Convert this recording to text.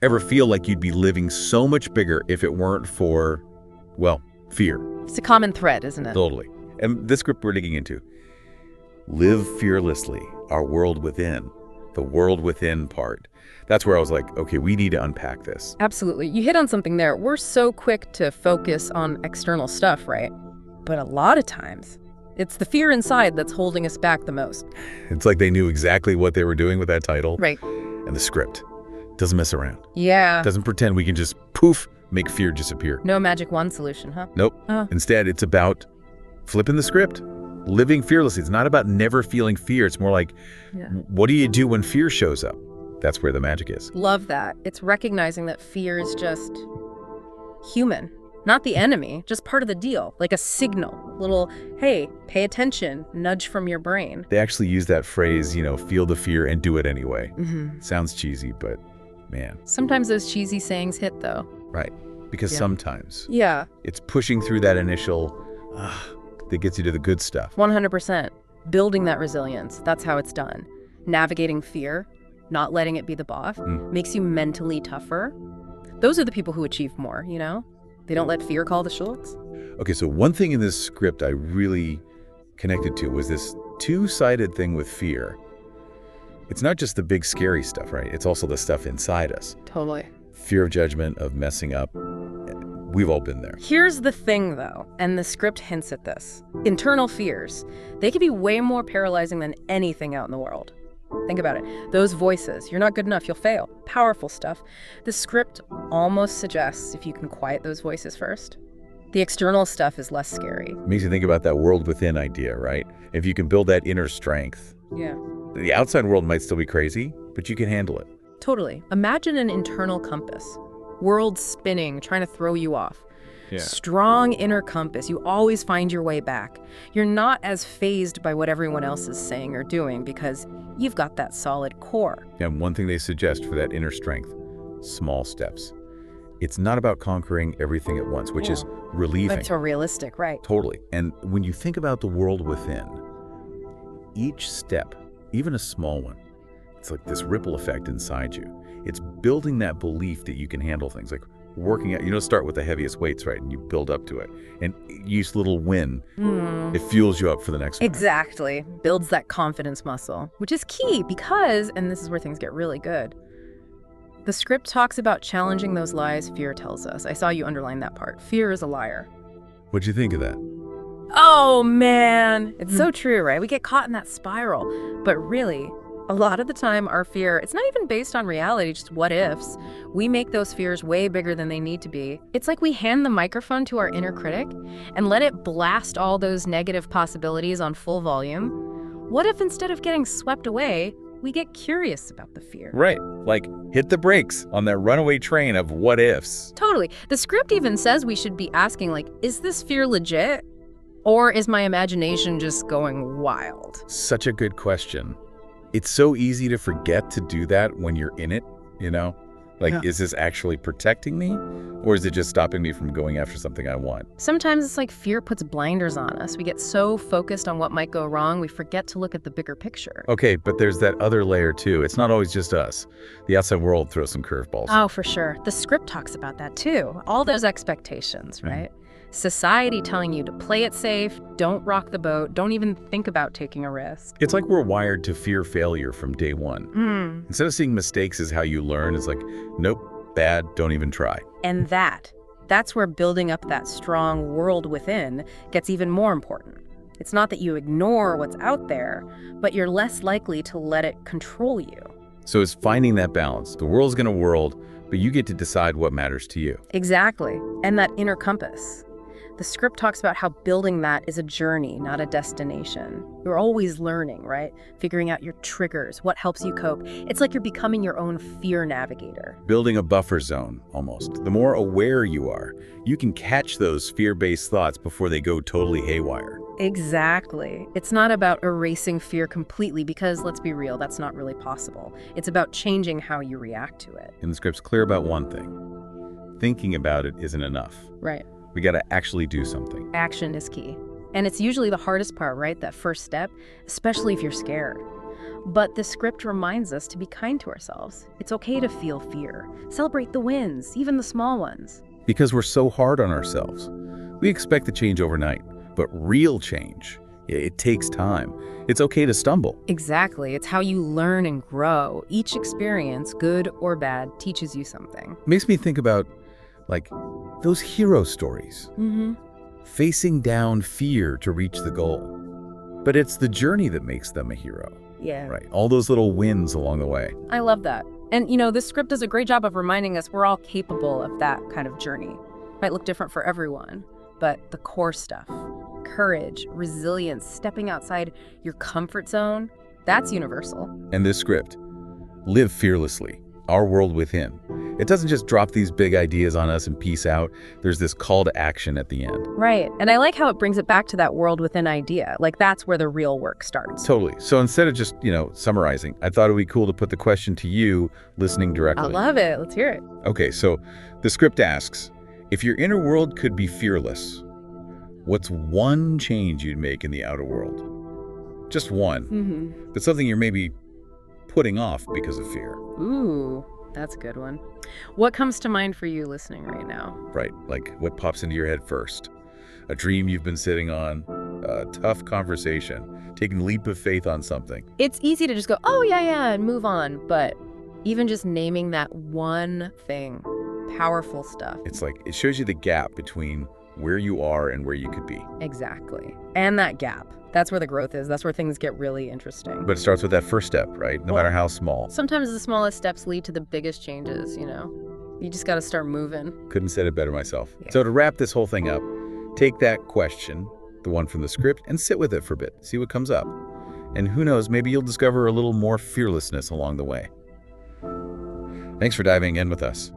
Ever feel like you'd be living so much bigger if it weren't for, well, fear? It's a common thread, isn't it? Totally. And this script we're digging into. Live fearlessly, our world within. The world within part. That's where I was like, okay, we need to unpack this. Absolutely. You hit on something there. We're so quick to focus on external stuff, right? But a lot of times, it's the fear inside that's holding us back the most. It's like they knew exactly what they were doing with that title. Right. And the script doesn't mess around. Yeah. Doesn't pretend we can just, poof, make fear disappear. No magic wand solution, huh? Nope. Instead, it's about flipping the script. Living fearlessly. It's not about never feeling fear. It's more like, what do you do when fear shows up? That's where the magic is. Love that. It's recognizing that fear is just human, not the enemy, just part of the deal, like a signal, little, hey, pay attention, nudge from your brain. They actually use that phrase, feel the fear and do it anyway. Sounds cheesy, but man. Sometimes those cheesy sayings hit, though. Right. Because sometimes it's pushing through that initial, that gets you to the good stuff. 100%. Building that resilience. That's how it's done. Navigating fear, not letting it be the boss, makes you mentally tougher. Those are the people who achieve more, They don't let fear call the shots. Okay, so one thing in this script I really connected to was this two-sided thing with fear. It's not just the big scary stuff, right? It's also the stuff inside us. Totally. Fear of judgment, of messing up. We've all been there. Here's the thing, though, and the script hints at this. Internal fears, they can be way more paralyzing than anything out in the world. Think about it. Those voices, you're not good enough, you'll fail. Powerful stuff. The script almost suggests if you can quiet those voices first, the external stuff is less scary. Makes you think about that world within idea, right? If you can build that inner strength. Yeah. The outside world might still be crazy, but you can handle it. Totally. Imagine an internal compass. World spinning, trying to throw you off. Yeah. Strong inner compass. You always find your way back. You're not as fazed by what everyone else is saying or doing because you've got that solid core. And one thing they suggest for that inner strength, small steps. It's not about conquering everything at once, which is relieving. That's so realistic, right? Totally. And when you think about the world within, each step, even a small one, it's like this ripple effect inside you. It's building that belief that you can handle things, like working out. Start with the heaviest weights, right? And you build up to it. And each little win, it fuels you up for the next one. Exactly. Builds that confidence muscle, which is key because, and this is where things get really good, the script talks about challenging those lies fear tells us. I saw you underline that part. Fear is a liar. What'd you think of that? Oh, man. It's so true, right? We get caught in that spiral. But really, a lot of the time, our fear, it's not even based on reality, just what ifs. We make those fears way bigger than they need to be. It's like we hand the microphone to our inner critic and let it blast all those negative possibilities on full volume. What if instead of getting swept away, we get curious about the fear? Right. Like, hit the brakes on that runaway train of what ifs. Totally. The script even says we should be asking, is this fear legit? Or is my imagination just going wild? Such a good question. It's so easy to forget to do that when you're in it, Is this actually protecting me? Or is it just stopping me from going after something I want? Sometimes it's like fear puts blinders on us. We get so focused on what might go wrong, we forget to look at the bigger picture. Okay, but there's that other layer too. It's not always just us. The outside world throws some curveballs. Oh, for sure. The script talks about that too. All those expectations, right? Society telling you to play it safe, don't rock the boat, don't even think about taking a risk. It's like we're wired to fear failure from day one. Instead of seeing mistakes as how you learn, it's like, nope, bad, don't even try. And that's where building up that strong world within gets even more important. It's not that you ignore what's out there, but you're less likely to let it control you. So it's finding that balance. The world's gonna whirl, but you get to decide what matters to you. Exactly. And that inner compass. The script talks about how building that is a journey, not a destination. You're always learning, right? Figuring out your triggers, what helps you cope. It's like you're becoming your own fear navigator. Building a buffer zone, almost. The more aware you are, you can catch those fear-based thoughts before they go totally haywire. Exactly. It's not about erasing fear completely because, let's be real, that's not really possible. It's about changing how you react to it. And the script's clear about one thing. Thinking about it isn't enough. Right. We got to actually do something. Action is key. And it's usually the hardest part, right? That first step, especially if you're scared. But the script reminds us to be kind to ourselves. It's okay to feel fear. Celebrate the wins, even the small ones. Because we're so hard on ourselves. We expect the change overnight, but real change, it takes time. It's okay to stumble. Exactly. It's how you learn and grow. Each experience, good or bad, teaches you something. Makes me think about, like, those hero stories. Facing down fear to reach the goal. But it's the journey that makes them a hero. Yeah. Right. All those little wins along the way. I love that. And, this script does a great job of reminding us we're all capable of that kind of journey. Might look different for everyone, but the core stuff, courage, resilience, stepping outside your comfort zone, that's universal. And this script, live fearlessly, our world within. It doesn't just drop these big ideas on us and peace out. There's this call to action at the end. Right. And I like how it brings it back to that world within idea. Like, that's where the real work starts. Totally. So instead of just, summarizing, I thought it would be cool to put the question to you listening directly. I love it. Let's hear it. Okay, so the script asks, if your inner world could be fearless, what's one change you'd make in the outer world? Just one. But something you're maybe putting off because of fear. Ooh, that's a good one. What comes to mind for you listening right now? Right, like what pops into your head first? A dream you've been sitting on, a tough conversation, taking a leap of faith on something. It's easy to just go, oh, yeah, and move on. But even just naming that one thing, powerful stuff. It's like, it shows you the gap between where you are and where you could be. Exactly. And that gap. That's where the growth is. That's where things get really interesting. But it starts with that first step, right? No matter how small. Sometimes the smallest steps lead to the biggest changes, You just got to start moving. Couldn't have said it better myself. Yeah. So to wrap this whole thing up, take that question, the one from the script, and sit with it for a bit. See what comes up. And who knows, maybe you'll discover a little more fearlessness along the way. Thanks for diving in with us.